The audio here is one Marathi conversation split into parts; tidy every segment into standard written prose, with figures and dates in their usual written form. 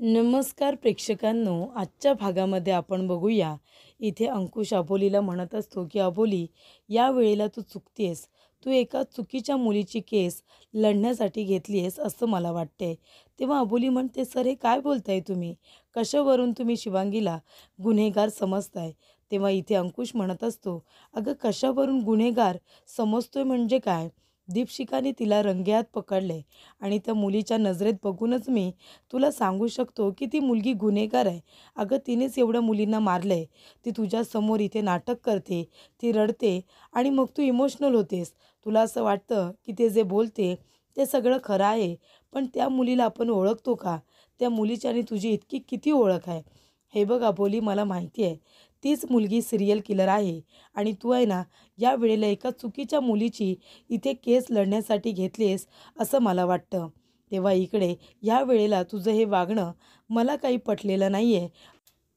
नमस्कार प्रेक्षकांनो, आजच्या भागामध्ये आपण बघूया. इथे अंकुश अबोलीला म्हणत असतो की अबोली, या वेळेला तू चुकतेस. तू एका चुकीच्या मुलीची केस लढण्यासाठी घेतली आहेस असं मला वाटते. तेव्हा अबोली म्हणते, सर हे काय बोलताय तुम्ही? कशावरून तुम्ही शिवांगीला गुन्हेगार समजताय? तेव्हा इथे अंकुश म्हणत असतो, अगं कशावरून गुन्हेगार समजतोय म्हणजे काय? दीपशिखाने तिला रंगेहात पकडले आणि त्या मुलीच्या नजरेत बघूनच मी तुला सांगू शकतो की ती मुलगी गुन्हेगार आहे. अगं तिनेच एवढ्या मुलींना मारलंय. ती तुझ्यासमोर इथे नाटक करते, ती रडते आणि मग तू इमोशनल होतेस. तुला असं वाटतं की ते जे बोलते ते सगळं खरं आहे. पण त्या मुलीला आपण ओळखतो का? त्या मुलीची आणि तुझी इतकी किती ओळख आहे? हे बघ अबोली, मला माहिती आहे तीच मुलगी सिरियल किलर आहे आणि तू आहे ना, या वेळेला एका चुकीच्या मुलीची इथे केस लढण्यासाठी घेतलीस असं मला वाटतं. तेव्हा इकडे ह्या वेळेला तुझं हे वागणं मला काही पटलेलं नाही आहे,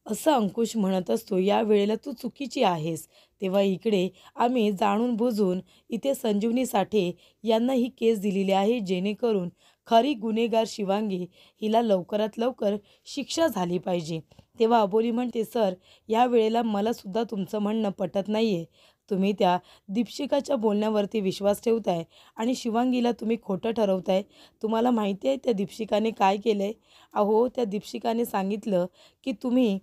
असं अंकुश म्हणत असतो. या वेळेला तू चुकीची आहेस. तेव्हा इकडे आम्ही जाणून बुजून इथे संजीवनी साठे यांना ही केस दिलेली आहे, जेणेकरून खरी गुन्हेगार शिवांगी हिला लवकरात लवकर शिक्षा झाली पाहिजे. तेव्हा अबोली म्हणते, सर या वेळेला मला सुद्धा तुमचं म्हणणं पटत नाही आहे. तुम्ही त्या दीपशिखाच्या बोलण्यावरती विश्वास ठेवताय आणि शिवांगीला तुम्ही खोटं ठरवताय. तुम्हाला माहिती आहे त्या दीपशिखाने काय केलं आहे? अहो, त्या दीपशिखाने सांगितलं की तुम्ही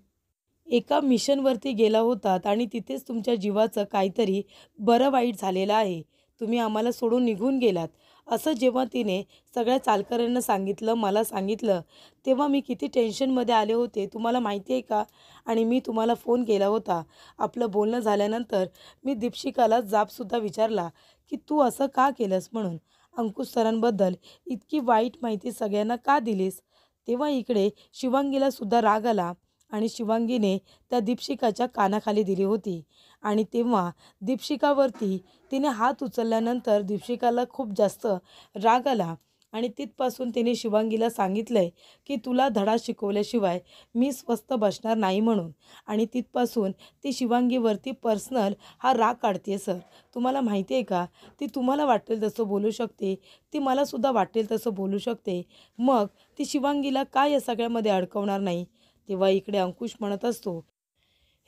एका मिशनवरती गेला होतात आणि तिथेच तुमच्या जीवाचं काहीतरी बरं वाईट झालेलं आहे. तुम्ही आम्हाला सोडून निघून गेलात. असं जेव्हा तिने सगळ्या चालकऱ्यांना सांगितलं, मला सांगितलं, तेव्हा मी किती टेन्शनमध्ये आले होते तुम्हाला माहिती आहे का? आणि मी तुम्हाला फोन केला होता. आपलं बोलणं झाल्यानंतर मी दीपशिखाला जाबसुद्धा विचारला की तू असं का केलंस म्हणून. अंकुश सरांबद्दल इतकी वाईट माहिती सगळ्यांना का दिलीस? तेव्हा इकडे शिवांगीला सुद्धा राग आला आणि शिवांगीने त्या दीपशिखाच्या कानाखाली दिली होती आणि तेव्हा दीपशिखावरती तिने हात उचलल्यानंतर दीपशिखाला खूप जास्त राग आला आणि तिथपासून तिने शिवांगीला सांगितलंय की तुला धडा शिकवल्याशिवाय मी स्वस्थ बसणार नाही म्हणून. आणि तिथपासून ती शिवांगीवरती पर्सनल हा राग काढते. सर तुम्हाला माहिती आहे का, ती तुम्हाला वाटेल तसं बोलू शकते, ती मलासुद्धा वाटेल तसं बोलू शकते. मग ती शिवांगीला का या सगळ्यामध्ये अडकवणार नाही? तेव्हा इकडे अंकुश म्हणत असतो,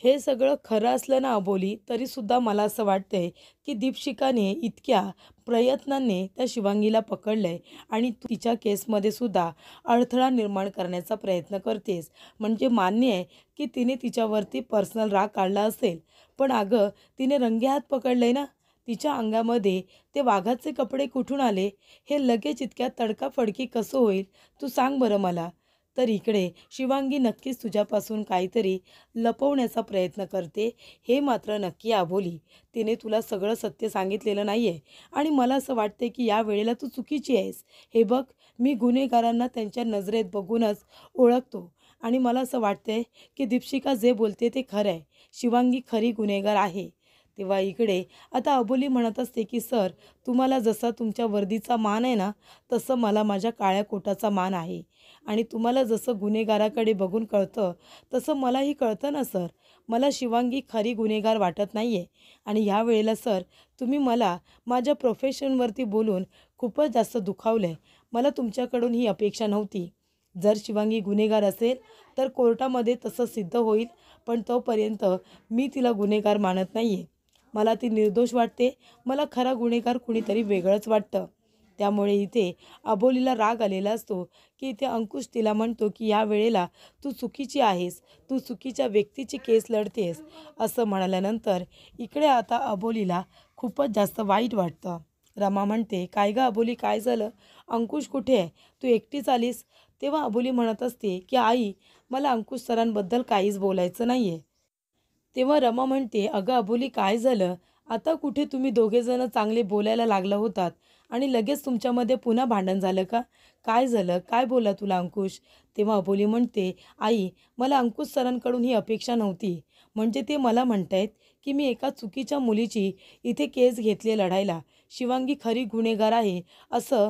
हे सगळं खरं असलं ना अबोली, तरीसुद्धा मला असं वाटतंय की दीपशिखाने इतक्या प्रयत्नांनी त्या शिवांगीला पकडलंय आणि तू तिच्या केसमध्ये सुद्धा अडथळा निर्माण करण्याचा प्रयत्न करतेस. म्हणजे मान्य आहे की तिने तिच्यावरती पर्सनल राग काढला असेल, पण अगं तिने रंगेहात पकडलंय ना. तिच्या अंगामध्ये ते वाघाचे कपडे कुठून आले? हे लगेच इतक्या तडकाफडकी कसं होईल? तू सांग बरं मला. तर इकडे शिवांगी नक्कीच तुझ्यापासून काहीतरी लपवण्याचा प्रयत्न करते, हे मात्र नक्की अबोली. तिने तुला सगळं सत्य सांगितलेलं नाही आहे आणि मला असं वाटते की या वेळेला तू चुकीची आहेस. हे बघ, मी गुन्हेगारांना त्यांच्या नजरेत बघूनच ओळखतो आणि मला असं वाटतंय की दीपशिखा जे बोलते ते खरं आहे. शिवांगी खरी गुन्हेगार आहे. तेव्हा इकडे आता अबोली म्हणत असते की सर, तुम्हाला जसा तुमच्या वर्दीचा मान आहे ना, तसं मला माझ्या काळ्या कोटाचा मान आहे आणि तुम्हाला जसं गुन्हेगाराकडे बघून कळतं तसं मलाही कळतं ना सर. मला शिवांगी खरी गुन्हेगार वाटत नाही आहे आणि ह्या वेळेला सर, तुम्ही मला माझ्या प्रोफेशनवरती बोलून खूपच जास्त दुखावलं आहे. मला तुमच्याकडून ही अपेक्षा नव्हती. जर शिवांगी गुन्हेगार असेल तर कोर्टामध्ये तसं सिद्ध होईल, पण तोपर्यंत मी तिला गुन्हेगार मानत नाही आहे. मला ती निर्दोष वाटते. मला खरा गुन्हेगार कुणीतरी वेगळंच वाटतं. त्यामुळे इथे अबोलीला राग आलेला असतो की इथे अंकुश तिला म्हणतो की या वेळेला तू चुकीची आहेस, तू चुकीच्या व्यक्तीची केस लढतेस असं म्हणाल्यानंतर इकडे आता अबोलीला खूपच जास्त वाईट वाटतं. रमा म्हणते, काय गं अबोली, काय झालं? अंकुश कुठे आहे? तू एकटीच आलीस? तेव्हा अबोली म्हणत असते की आई, मला अंकुश सरांबद्दल काहीच बोलायचं नाही आहे. तेव्हा रमा म्हणते, अगं अबोली, काय झालं? आता कुठे तुम्ही दोघेजणं चांगले बोलायला लागला होतात आणि लगेच तुमच्यामध्ये पुन्हा भांडण झालं का? काय झालं? काय बोलला तुला अंकुश? तेव्हा अबोली म्हणते, आई, मला अंकुश सरांकडून ही अपेक्षा नव्हती. म्हणजे ते मला म्हणतायत की मी एका चुकीच्या मुलीची इथे केस घेतली लढायला. शिवांगी खरी गुन्हेगार आहे असं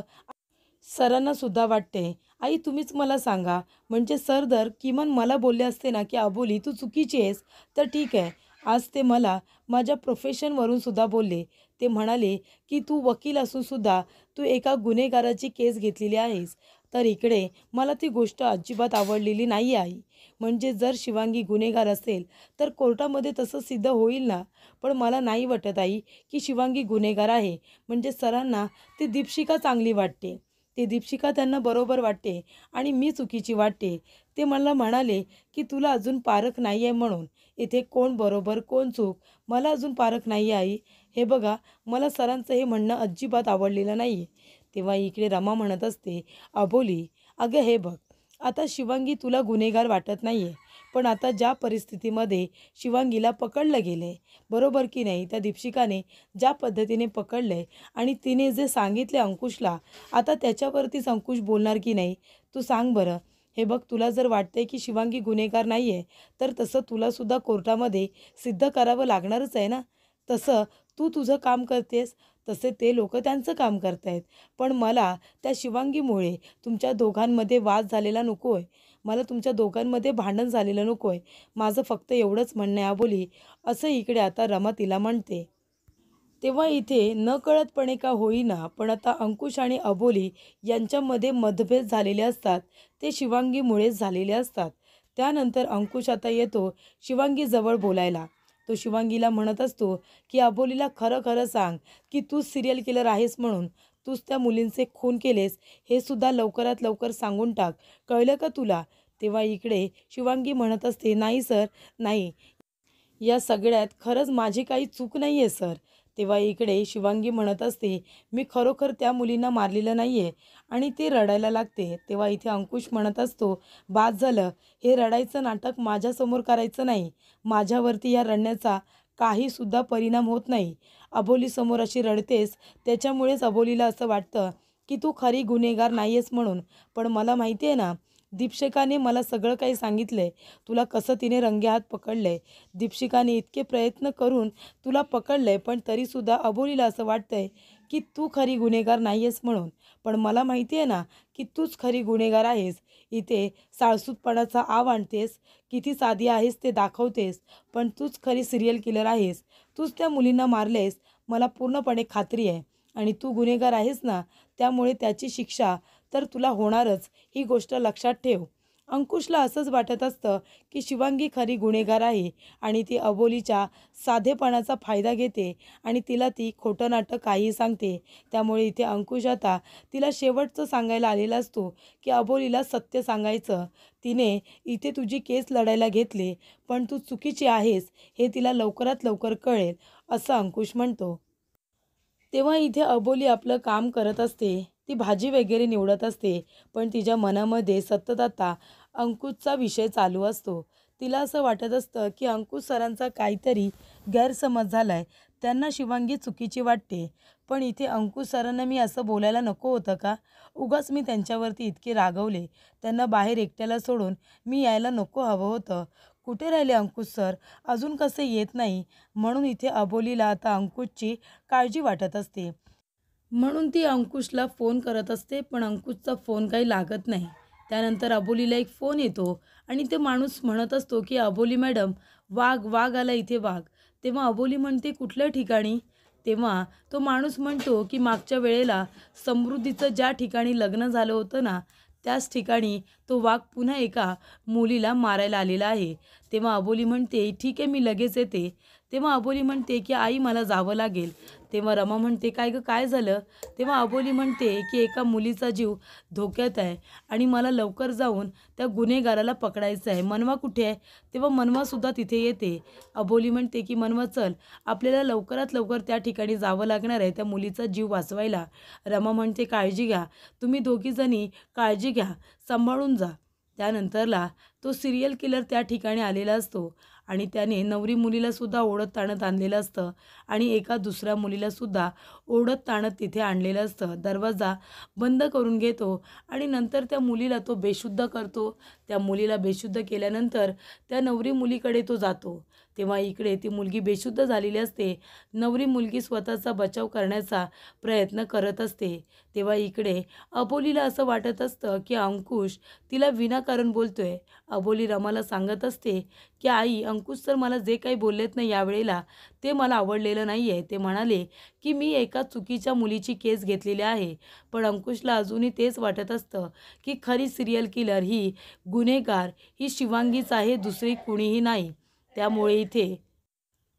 सरांना सुद्धा वाटते. आई तुम्हीच मला सांगा, म्हणजे सर जर किमान मला बोलले असते ना की अबोली तू चुकीची आहेस, तर ठीक आहे. आज ते मला माझ्या प्रोफेशनवरून सुद्धा बोलले. ते म्हणाले की तू वकील असून सुद्धा तू एका गुन्हेगाराची केस घेतलेली आहेस. तर इकडे मला ती गोष्ट अजिबात आवडलेली नाही आई. म्हणजे जर शिवांगी गुन्हेगार असेल तर कोर्टामध्ये तसं सिद्ध होईल ना. पण मला नाही वाटत आई की शिवांगी गुन्हेगार आहे. म्हणजे सरांना ती दीपशिका चांगली वाटते. ती दीपशिका त्यांना बरोबर वाटते आणि मी चुकीची वाटते. ते मला म्हणाले की तुला अजून पारख नाही आहे म्हणून. इथे कोण बरोबर कोण चूक मला अजून पारख नाही आहे आई. हे बघा, मला सरांचं हे म्हणणं अजिबात आवडलेलं नाही आहे. तेव्हा इकडे रमा म्हणत असते, अबोली, अगं हे बघ, आता शिवांगी तुला गुन्हेगार वाटत नाही आहे. पण आता ज्या परिस्थितीमध्ये शिवांगीला पकडलं गेलं आहे, बरोबर की नाही, त्या दीपशिकाने ज्या पद्धतीने पकडलं आहे आणि तिने जे सांगितले अंकुशला, आता त्याच्यावरतीच अंकुश बोलणार की नाही, तू सांग बरं. हे बघ, तुला जर वाटतंय की शिवांगी गुन्हेगार नाही आहे, तर तसं तुलासुद्धा कोर्टामध्ये सिद्ध करावं लागणारच आहे ना. तसं तू तुझं काम करतेस, तसे ते लोक त्यांचं काम करतायत. पण मला त्या शिवांगीमुळे तुमच्या दोघांमध्ये वाद झालेला नको आहे. मला तुमच्या दोघांमध्ये भांडण झालेलं नको आहे. माझं फक्त एवढंच म्हणणं आहे अबोली, असं इकडे आता रमा तिला म्हणते. तेव्हा इथे नकळतपणे का होईना पण आता अंकुश आणि अबोली यांच्यामध्ये मतभेद झालेले असतात. ते शिवांगीमुळेच झालेले असतात. त्यानंतर अंकुश आता येतो शिवांगीजवळ बोलायला. तो शिवांगीला म्हणत असतो की अबोलीला खरं खरं सांग की तूच सिरियल किलर आहेस म्हणून. तूच त्या मुलींचे खून केलेस हे सुद्धा लवकरात लवकर सांगून टाक. कळलं का तुला? तेव्हा इकडे शिवांगी म्हणत असते, नाही सर, नाही. या सगळ्यात खरंच माझी काही चूक नाही आहे सर. तेव्हा इकडे शिवांगी म्हणत असते, मी खरोखर त्या मुलींना मारलेलं नाही आहे आणि ती रडायला लागते. तेव्हा इथे अंकुश म्हणत असतो, बाद झालं, हे रडायचं नाटक माझ्यासमोर करायचं नाही. माझ्यावरती या रडण्याचा काहीसुद्धा परिणाम होत नाही. अबोलीसमोर अशी रडतेस त्याच्यामुळेच अबोलीला असं वाटतं की तू खरी गुन्हेगार नाही आहेस म्हणून. पण मला माहिती आहे ना, दीपशिकाने मला सगळं काही सांगितलं आहे. तुला कसं तिने रंगेहात पकडलं आहे. दीपशिकाने इतके प्रयत्न करून तुला पकडलं आहे, पण तरीसुद्धा अबोलीला असं वाटतं आहे की तू खरी गुन्हेगार नाही आहेस म्हणून. पण मला माहिती आहे ना की तूच खरी गुन्हेगार आहेस. इथे साळसूदपणाचा आव आणतेस, किती साधी आहेस ते दाखवतेस, पण तूच खरी सिरियल किलर आहेस. तूच त्या मुलींना मारलेस, मला पूर्णपणे खात्री आहे. आणि तू गुन्हेगार आहेस ना, त्यामुळे त्याची शिक्षा तर तुला होणारच, ही गोष्ट लक्षात ठेव. अंकुशला असंच वाटत असतं की शिवांगी खरी गुन्हेगार आहे आणि ती अबोलीच्या साधेपणाचा फायदा घेते आणि तिला ती खोटं नाटक काहीही सांगते. त्यामुळे इथे अंकुश आता तिला शेवटचं सांगायला आलेला असतो की अबोलीला सत्य सांगायचं. तिने इथे तुझी केस लढायला घेतली, पण तू चुकीची आहेस हे तिला लवकरात लवकर कळेल, असं अंकुश म्हणतो. तेव्हा इथे अबोली आपलं काम करत असते. ती भाजी वगैरे निवडत असते. पण तिच्या मनामध्ये सतत आता अंकुशचा विषय चालू असतो. तिला असं वाटत असतं की अंकुश सरांचा काहीतरी गैरसमज झाला आहे. त्यांना शिवांगी चुकीची वाटते. पण इथे अंकुश सरांना मी असं बोलायला नको होतं का? उगाच मी त्यांच्यावरती इतके रागवले. त्यांना बाहेर एकट्याला सोडून मी यायला नको हवं होतं. कुठे राहिले अंकुश सर? अजून कसे येत नाही? म्हणून इथे अबोलीला आता अंकुशची काळजी वाटत असते. म्हणून ती अंकुशला फोन करत असते, पण अंकुशचा फोन काही लागत नाही. त्यानंतर अबोलीला एक फोन येतो आणि ते माणूस म्हणत असतो की अबोली मॅडम, वाघ वाघ आला इथे, वाघ. तेव्हा अबोली म्हणते, कुठल्या ठिकाणी? तेव्हा तो माणूस म्हणतो की मागच्या वेळेला समृद्धीचं ज्या ठिकाणी लग्न झालं होतं ना, त्याच ठिकाणी तो वाघ पुन्हा एका मुलीला मारायला आलेला आहे. तेव्हा अबोली म्हणते, ठीक आहे, मी लगेच येते. तेव्हा अबोली म्हणते की आई, मला जावं लागेल. तेव्हा रमा म्हणते, काय गं, काय झालं? तेव्हा अबोली म्हणते की एका मुलीचा जीव धोक्यात आहे आणि मला लवकर जाऊन त्या गुन्हेगाराला पकडायचं आहे. मनवा कुठे आहे? तेव्हा मनवासुद्धा तिथे येते. अबोली म्हणते की मनवा, चल, आपल्याला लवकरात लवकर त्या ठिकाणी जावं लागणार आहे त्या मुलीचा जीव वाचवायला. रमा म्हणते, काळजी घ्या, तुम्ही दोघीजणी काळजी घ्या, सांभाळून जा. त्यानंतरला तो सिरियल किलर त्या ठिकाणी आलेला असतो आणि त्याने नवरी मुलीलासुद्धा ओढत ताणत आणलेलं असतं आणि एका दुसऱ्या मुलीलासुद्धा ओढत ताणत तिथे आणलेलं असतं. दरवाजा बंद करून घेतो आणि नंतर त्या मुलीला तो बेशुद्ध करतो. त्या मुलीला बेशुद्ध केल्यानंतर त्या नवरी मुलीकडे तो जातो. तेव्हा इकडे ती मुलगी बेशुद्ध झालेली असते. नवरी मुलगी स्वतःचा बचाव करण्याचा प्रयत्न करत असते. तेव्हा इकडे अबोलीला असं वाटत असतं की अंकुश तिला विनाकारण बोलतोय. अबोली रमाला सांगत असते की आई, अंकुश सर मला जे काही बोललेत ना यावेळेला ते मला आवडलेलं नाही आहे. ते म्हणाले की मी एका चुकीच्या मुलीची केस घेतलेली आहे. पण अंकुशला अजूनही तेच वाटत असतं की खरी सिरियल किलर ही गुन्हेगार ही शिवांगीच आहे, दुसरी कुणीही नाही. त्यामुळे इथे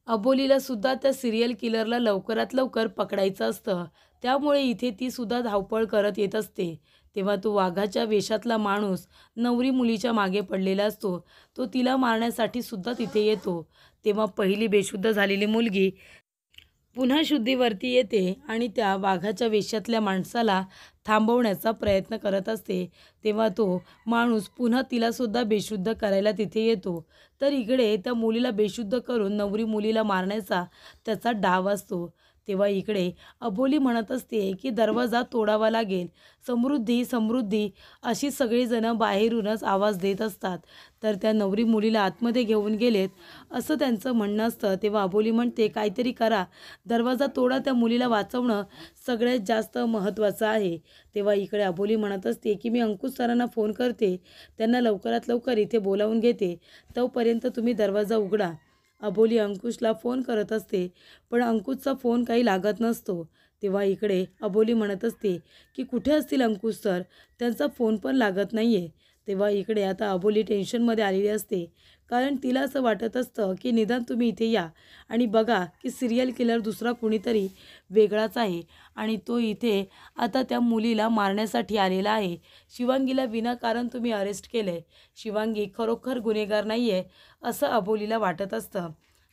अबोलीला सुद्धा त्या सिरियल किलरला लवकरात लवकर पकडायचं असतं. त्यामुळे इथे ती सुद्धा धावपळ करत येत असते. तेव्हा तो वाघाच्या वेशातला माणूस नवरी मुलीच्या मागे पडलेला असतो. तो तिला मारण्यासाठी सुद्धा तिथे येतो. तेव्हा पहिली बेशुद्ध झालेली मुलगी पुन्हा शुद्धीवरती येते आणि त्या वाघाच्या वेशातल्या माणसाला थांबवण्याचा प्रयत्न करत असते. तेव्हा तो माणूस पुन्हा तिलासुद्धा बेशुद्ध करायला तिथे येतो. तर इकडे त्या मुलीला बेशुद्ध करून नवरी मुलीला मारण्याचा त्याचा डाव असतो. तेव्हा इकडे अबोली म्हणत असते की दरवाजा तोडावा लागेल. समृद्धी समृद्धी अशी सगळीजणं बाहेरूनच आवाज देत असतात. तर त्या नवरी मुलीला आतमध्ये घेऊन गेलेत असं त्यांचं म्हणणं असतं. तेव्हा अबोली म्हणते काहीतरी करा, दरवाजा तोडा, त्या मुलीला वाचवणं सगळ्यात जास्त महत्त्वाचं आहे. तेव्हा इकडे अबोली म्हणत असते की मी अंकुश सरांना फोन करते, त्यांना लवकरात लवकर इथे बोलावून घेते, तोपर्यंत तुम्ही दरवाजा उघडा. अबोली अंकुशला फोन करत असते पण अंकुशचा फोन काही लागत नसतो. तेव्हा इकडे अबोली म्हणत असते की कुठे असतील अंकुश सर, त्यांचा फोन पण लागत नाही आहे. तेव्हा इकडे आता अबोली टेन्शनमध्ये आलेली असते, कारण तिला असं वाटत असतं की निदान तुम्ही इथे या आणि बघा की सिरियल किलर दुसरा कुणीतरी वेगळाच आहे आणि तो इथे आता त्या मुलीला मारण्यासाठी आलेला आहे. शिवांगीला विनाकारण तुम्ही अरेस्ट केलं आहे. शिवांगी खरोखर गुन्हेगार नाही आहे असं अबोलीला वाटत असतं.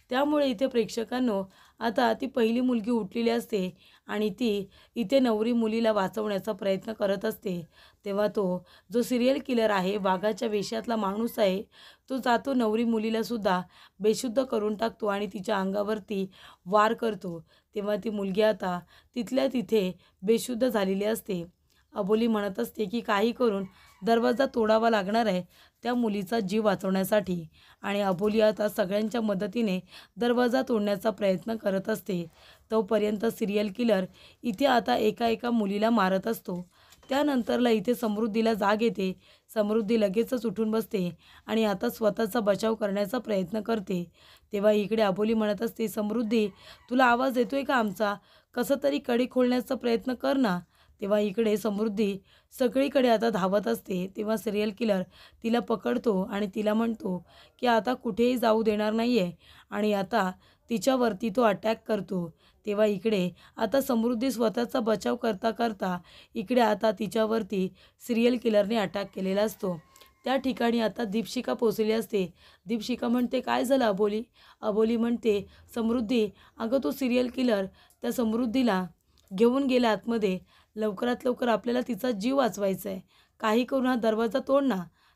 त्यामुळे इथे प्रेक्षकांनो आता ती पहिली मुलगी उठलेली असते आणि ती इथे नवरी मुलीला वाचवण्याचा प्रयत्न करत असते. तेव्हा तो जो सिरियल किलर आहे, वाघाच्या वेशातला माणूस आहे, तो जातो नवरी मुलीलासुद्धा बेशुद्ध करून टाकतो आणि तिच्या अंगावरती वार करतो. तेव्हा ती मुलगी आता तिथल्या तिथे बेशुद्ध झालेली असते. अबोली म्हणत असते की काही करून दरवाजा तोडावा लागणार आहे त्या मुलीचा जीव वाचवण्यासाठी आणि अबोली आता सगळ्यांच्या मदतीने दरवाजा तोडण्याचा प्रयत्न करत असते. तोपर्यंत सिरियल किलर इथे आता एका एका मुलीला मारत असतो. त्यानंतरला इथे समृद्धीला जाग येते. समृद्धी लगेचच उठून बसते आणि आता स्वतःचा बचाव करण्याचा प्रयत्न करते. तेव्हा इकडे अबोली म्हणत असते समृद्धी, तुला आवाज येतोय का आमचा? कसं तरी कडी खोलण्याचा प्रयत्न कर ना. तेव्हा इकडे समृद्धी सगळीकडे आता धावत असते. तेव्हा सिरियल किलर तिला पकडतो आणि तिला म्हणतो की आता कुठेही जाऊ देणार नाही आहे आणि आता तिच्यावरती तो अटॅक करतो. तेव्हा इकडे आता समृद्धी स्वतःचा बचाव करता करता इकडे आता तिच्यावरती सिरियल किलरने अटॅक केलेला असतो. त्या ठिकाणी आता दीपशिखा पोचलेली असते. दीपशिखा म्हणते काय झालं अबोली? अबोली म्हणते समृद्धी, अगं तो सिरियल किलर त्या समृद्धीला घेऊन गेला आतमध्ये, लवकरात लवकर आपल्याला तिचा जीव वाचवायचा आहे, काही करून हा दरवाजा तोड ना.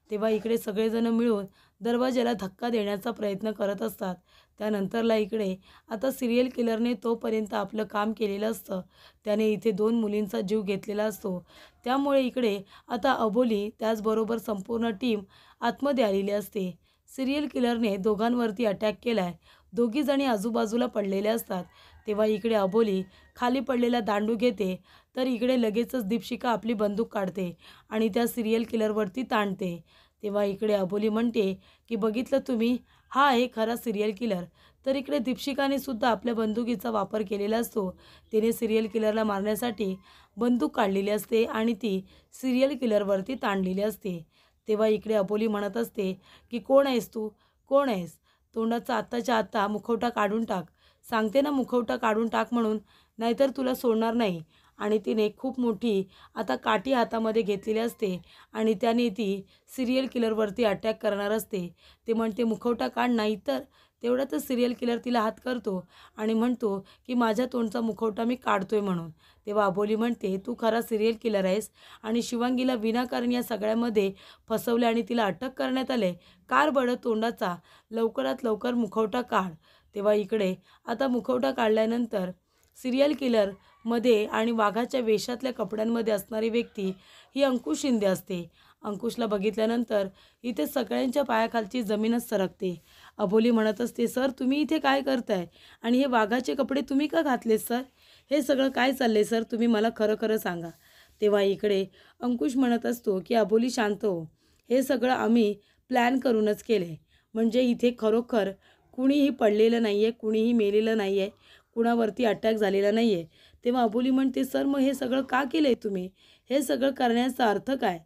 तेव्हा इकडे सगळेजण मिळून दरवाजाला धक्का देण्याचा प्रयत्न करत असतात. त्यानंतरला इकडे आता सिरियल किलरने तोपर्यंत आपलं काम केलेलं असतं. त्याने इथे 2 मुलींचा जीव घेतलेला असतो. त्यामुळे इकडे आता अबोली त्याचबरोबर संपूर्ण टीम आतमध्ये आलेली असते. सिरियल किलरने दोघांवरती अटॅक केला आहे. दोघीजणी आजूबाजूला पडलेल्या असतात. तेव्हा इकडे अबोली खाली पडलेला दांडू घेते तर इकडे लगेचच दीपशिखा आपली बंदूक काढते आणि त्या सिरियल किलरवरती ताणते. तेव्हा इकडे अबोली म्हणते की बघितलं तुम्ही, हा आहे खरा सिरियल किलर. तर इकडे दीपशिखाने सुद्धा आपल्या बंदुकीचा वापर केलेला असतो. तिने सिरियल किलरला मारण्यासाठी बंदूक काढलेली असते आणि ती सिरियल किलरवरती ताणलेली असते. तेव्हा इकडे अबोली म्हणत असते की कोण आहेस तू, कोण आहेस? तोंडाचा आत्ताच्या आत्ता मुखवटा काढून टाक, सांगते ना मुखवटा काढून टाक म्हणून, नाहीतर तुला सोडणार नाही. आणि तिने खूप मोठी आता काठी हातामध्ये घेतलेली असते आणि त्याने ती सिरियल किलरवरती अटॅक करणार असते. ते म्हणते मुखवटा काढ, नाही तर. तेवढ्यातच सिरियल किलर तिला हात करतो आणि म्हणतो की माझ्या तोंडचा मुखवटा मी काढतोय म्हणून. तेव्हा अबोली म्हणते तू खरा सिरियल किलर आहेस आणि शिवांगीला विनाकारण या सगळ्यामध्ये फसवले आणि तिला अटक करण्यात आले. कार बडं तोंडाचा, लवकरात लवकर मुखवटा काढ. तेव्हा इकडे आता मुखवटा काढल्यानंतर सिरियल किलरमध्ये आणि वाघाच्या वेशातल्या कपड्यांमध्ये असणारी व्यक्ती ही अंकुश शिंदे असते. अंकुशला बघितल्यानंतर इथे सगळ्यांच्या पायाखालची जमीनच सरकते. अबोली म्हणत असते, सर तुम्ही इथे काय करताय आणि हे वाघाचे कपडे तुम्ही का घातलेत सर? हे सगळं काय चाललंय सर? तुम्ही मला खरं खरं सांगा. तेव्हा इकडे अंकुश म्हणत असतो की अबोली शांत हो. हे सगळं आम्ही प्लॅन करूनच केले. म्हणजे इथे खरोखर कुणीही पडलेलं नाही आहे, कुणीही मेलेलं नाही आहे, कुणावरती अटॅक झालेला नाही आहे. तेव्हा अबोली म्हणते, सर मग हे सगळं का केलं आहे तुम्ही? हे सगळं करण्याचा अर्थ काय?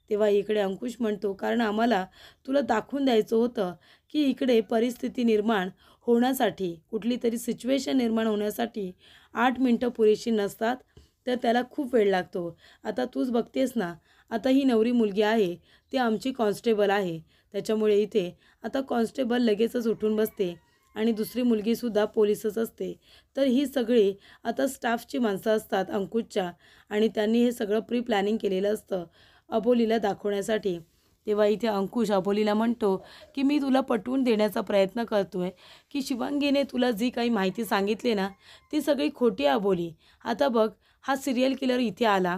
तेव्हा इकडे अंकुश म्हणतो, कारण आम्हाला तुला दाखवून द्यायचं होतं की इकडे परिस्थिती निर्माण होण्यासाठी, कुठली तरी सिच्युएशन निर्माण होण्यासाठी 8 मिनटं पुरेशी नसतात, तर त्याला खूप वेळ लागतो. आता तूच बघतेस ना, आता ही नवरी मुलगी आहे, ती आमची कॉन्स्टेबल आहे. त्याच्यामुळे इथे आता कॉन्स्टेबल लगेचच उठून बसते आणि दुसरी मुलगीसुद्धा पोलीसच असते. तर ही सगळी आता स्टाफची माणसं असतात अंकुशच्या आणि त्यांनी हे सगळं प्री प्लॅनिंग केलेलं असतं अबोलीला दाखवण्यासाठी. तेव्हा इथे अंकुश अबोलीला म्हणतो की मी तुला पटवून देण्याचा प्रयत्न करतो आहे की शिवांगीने तुला जी काही माहिती सांगितली ना, ती सगळी खोटी आहे अबोली. आता बघ, हा सिरियल किलर इथे आला,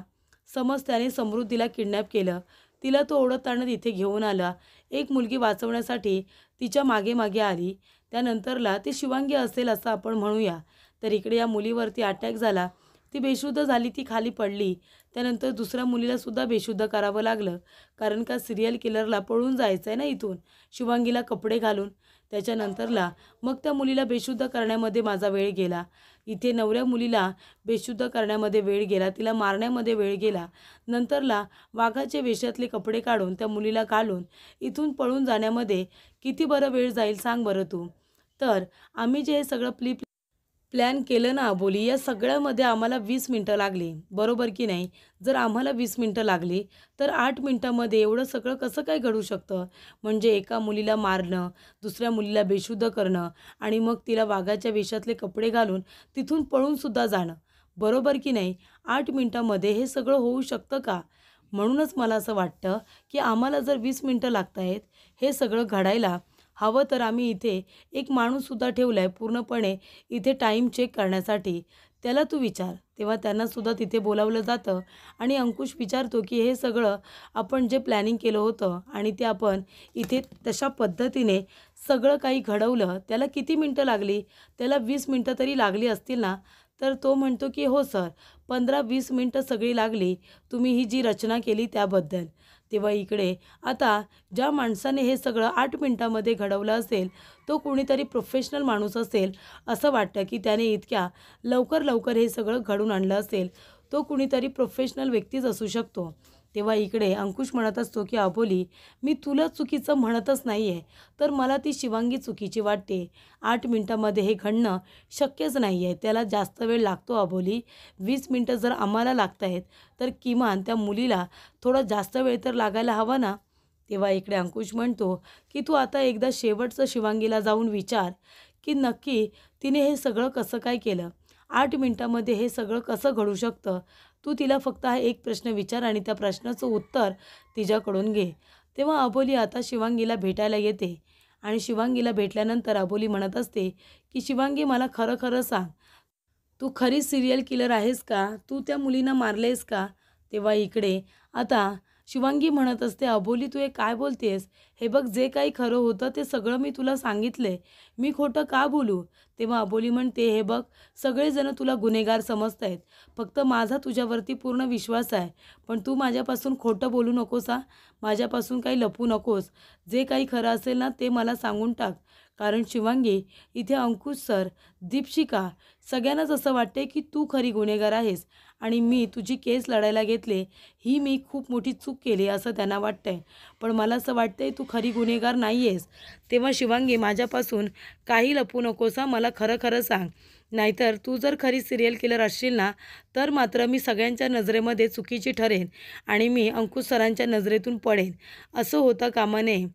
समज त्याने समृद्धीला किडनॅप केलं, तिला तो ओढत आणत इथे घेऊन आला, एक मुलगी वाचवण्यासाठी तिच्या मागे मागे आली, त्यानंतरला ती शिवांगी असेल असं आपण म्हणूया. तर इकडे या मुलीवरती अटॅक झाला, ती बेशुद्ध झाली, ती खाली पडली. त्यानंतर दुसऱ्या मुलीलासुद्धा बेशुद्ध करावं लागलं, कारण का सिरियल किलरला पळून जायचं आहे ना इथून, शिवांगीला कपडे घालून. त्याच्यानंतरला मग त्या मुलीला बेशुद्ध करण्यामध्ये माझा वेळ गेला, इथे नवऱ्या मुलीला बेशुद्ध करण्यामध्ये वेळ गेला, तिला मारण्यामध्ये वेळ गेला. नंतरला वाघाचे वेशातले कपडे काढून त्या मुलीला घालून इथून पळून जाण्यामध्ये किती बरं वेळ जाईल सांग बरं तू. तर आम्ही जे हे सगळं प्लॅन केलं ना अबोली, या सगळ्यामध्ये आम्हाला 20 मिनटं लागली, बरोबर की नाही? जर आम्हाला 20 मिनटं लागली तर 8 मिनटामध्ये एवढं सगळं कसं काय घडू शकतं? म्हणजे एका मुलीला मारणं, दुसऱ्या मुलीला बेशुद्ध करणं आणि मग तिला वाघाच्या वेशातले कपडे घालून तिथून पळूनसुद्धा जाणं, बरोबर की नाही? 8 मिनटामध्ये हे सगळं होऊ शकतं का? म्हणूनच मला असं वाटतं की आम्हाला जर 20 मिनटं लागत आहेत हे सगळं घडायला, हवं तर आम्ही इथे एक माणूससुद्धा ठेवला आहे पूर्णपणे इथे टाईम चेक करण्यासाठी, त्याला तू विचार. तेव्हा त्यांनासुद्धा तिथे बोलावलं जातं आणि अंकुश विचारतो की हे सगळं आपण जे प्लॅनिंग केलं होतं आणि ते आपण इथे तशा पद्धतीने सगळं काही घडवलं, त्याला किती मिनटं लागली? त्याला 20 मिनटं तरी लागली असतील ना? तर तो म्हणतो की हो सर, 15-20 मिनटं सगळी लागली तुम्ही ही जी रचना केली त्याबद्दल. तेव्हा इकडे आता ज्या माणसाने हे सगळं 8 मिनटामध्ये घडवलं असेल, तो कोणीतरी प्रोफेशनल माणूस असेल असं वाटतं की त्याने इतक्या लवकर हे सगळं घडून आणलं असेल. तो कुणीतरी प्रोफेशनल व्यक्तीच असू शकतो. तेव्हा इकडे अंकुश म्हणत असतो की अबोली, मी तुला चुकीचं म्हणतच नाही आहे, तर मला ती शिवांगी चुकीची वाटते. 8 मिनटामध्ये हे घडणं शक्यच नाही आहे, त्याला जास्त वेळ लागतो अबोली. 20 मिनटं जर आम्हाला लागत आहेत तर किमान त्या मुलीला थोडा जास्त वेळ तर लागायला हवा ना? तेव्हा इकडे अंकुश म्हणतो की तू आता एकदा शेवटचं शिवांगीला जाऊन विचार की नक्की तिने हे सगळं कसं काय केलं? 8 मिनटामध्ये हे सगळं कसं घडू शकतं? तू तिला फक्त हा एक प्रश्न विचार आणि त्या प्रश्नाचं उत्तर तिच्याकडून घे. तेव्हा अबोली आता शिवांगीला भेटायला येते आणि शिवांगीला भेटल्यानंतर अबोली म्हणत असते की शिवांगी, मला खरं खरं सांग, तू खरी सिरियल किलर आहेस का? तू त्या मुलींना मारलेस का? तेव्हा इकडे आता शिवांगी म्हणत असते, अबोली तू हे काय बोलतेस? हे बघ, जे काही खरं होतं ते सगळं मी तुला सांगितलंय, मी खोटं का बोलू? तेव्हा अबोली म्हणते, हे बघ, सगळेजण तुला गुन्हेगार समजतायत, फक्त माझा तुझ्यावरती पूर्ण विश्वास आहे, पण तू माझ्यापासून खोटं बोलू नकोस हा, माझ्यापासून काही लपू नकोस. जे काही खरं असेल ना ते मला सांगून टाक. कारण शिवांगी, इथे अंकुश सर, दीपशिका, सगळ्यांनाच असं वाटते की तू खरी गुन्हेगार आहेस आणि मी तुझी केस लढायला घेतले, ही मी खूप मोठी चूक केली असं त्यांना वाटतंय. पण मला असं वाटतंय तू खरी गुन्हेगार नाही आहेस. तेव्हा शिवांगी, माझ्यापासून काही लपू नकोस हा, मला खरं खरं सांग. नाहीतर तू जर खरी सिरियल किलर असशील ना, तर मात्र मी सगळ्यांच्या नजरेमध्ये चुकीची ठरेन आणि मी अंकुश सरांच्या नजरेतून पडेन. असं होता कामा नये.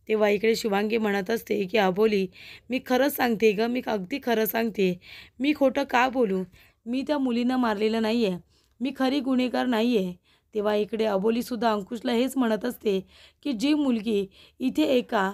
तेव्हा इकडे शिवांगी म्हणत असते की अबोली, मी खरंच सांगते गं, मी अगदी खरं सांगते, मी खोटं का बोलू? मी त्या मुलींना मारलेलं नाही आहे, मी खरी गुन्हेगार नाही आहे. तेव्हा इकडे अबोलीसुद्धा अंकुशला हेच म्हणत असते की जी मुलगी इथे एका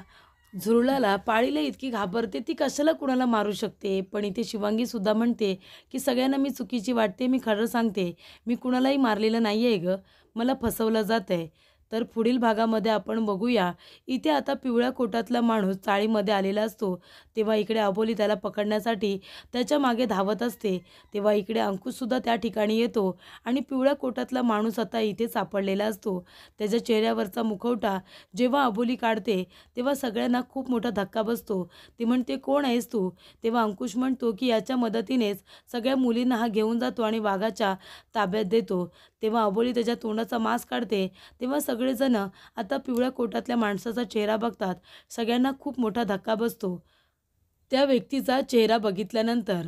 झुरळाला, पाळीला इतकी घाबरते, ती कशाला कुणाला मारू शकते? पण इथे शिवांगीसुद्धा म्हणते की सगळ्यांना मी चुकीची वाटते, मी खरं सांगते, मी कुणालाही मारलेलं नाही आहे गं, मला फसवलं जात आहे. तर पुढील भागामध्ये आपण बघूया, इथे आता पिवळ्या कोटातला माणूस चाळीमध्ये आलेला असतो. तेव्हा इकडे अबोली त्याला पकडण्यासाठी त्याच्या मागे धावत असते. तेव्हा इकडे अंकुशसुद्धा त्या ठिकाणी येतो आणि पिवळ्या कोटातला माणूस आता इथे सापडलेला असतो. त्याच्या चेहऱ्यावरचा मुखवटा जेव्हा अबोली काढते तेव्हा सगळ्यांना खूप मोठा धक्का बसतो. ती म्हणते, कोण आहेस तू? तेव्हा अंकुश म्हणतो की याच्या मदतीनेच सगळ्या मुलींना हा घेऊन जातो आणि वाघाच्या ताब्यात देतो. तेव्हा अबोली त्याच्या तोंडाचा मांस काढते. तेव्हा सगळेजण आता पिवळ्या कोटातल्या माणसाचा चेहरा बघतात. सगळ्यांना खूप मोठा धक्का बसतो त्या व्यक्तीचा चेहरा बघितल्यानंतर.